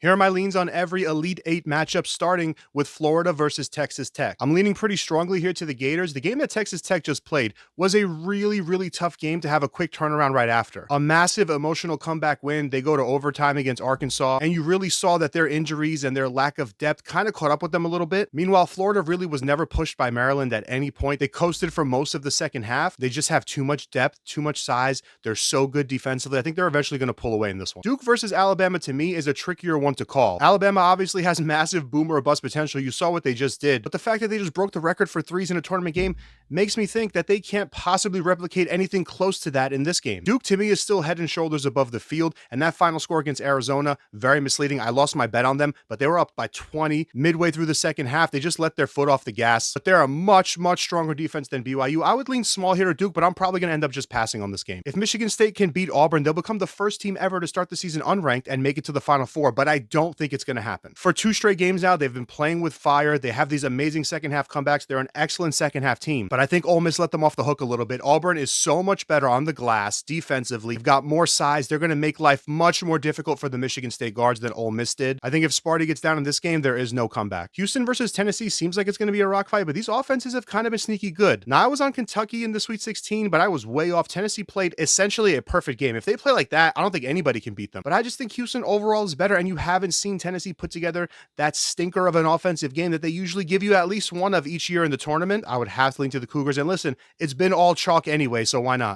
Here are my leans on every Elite Eight matchup, starting with Florida versus Texas Tech. I'm leaning pretty strongly here to the Gators. The game that Texas Tech just played was a really tough game to have a quick turnaround right after. A massive emotional comeback win. They go to overtime against Arkansas, and you really saw that their injuries and their lack of depth kind of caught up with them a little bit. Meanwhile, Florida really was never pushed by Maryland at any point. They coasted for most of the second half. They just have too much depth, too much size. They're so good defensively. I think they're eventually going to pull away in this one. Duke versus Alabama, to me, is a trickier one to call. Alabama obviously has massive boom or bust potential. You saw what they just did, but the fact that they just broke the record for threes in a tournament game makes me think that they can't possibly replicate anything close to that in this game. Duke, to me, is still head and shoulders above the field, and that final score against Arizona, very misleading. I lost my bet on them, but they were up by 20 midway through the second half. They just let their foot off the gas, but they're a much stronger defense than BYU. I would lean small here to Duke, but I'm probably going to end up just passing on this game. If Michigan State can beat Auburn, they'll become the first team ever to start the season unranked and make it to the Final Four, but I don't think it's going to happen. For 2 straight games now, they've been playing with fire. They have these amazing second half comebacks. They're an excellent second half team, but I think Ole Miss let them off the hook a little bit. Auburn is so much better on the glass defensively. They've got more size. They're going to make life much more difficult for the Michigan State guards than Ole Miss did. I think if Sparty gets down in this game, there is no comeback. Houston versus Tennessee seems like it's going to be a rock fight, but these offenses have kind of been sneaky good. Now, I was on Kentucky in the Sweet 16, but I was way off. Tennessee played essentially a perfect game. If they play like that, I don't think anybody can beat them. But I just think Houston overall is better, and you haven't seen Tennessee put together that stinker of an offensive game that they usually give you at least one of each year in the tournament. I would have to lean to the Cougars, and listen, it's been all chalk anyway, so why not?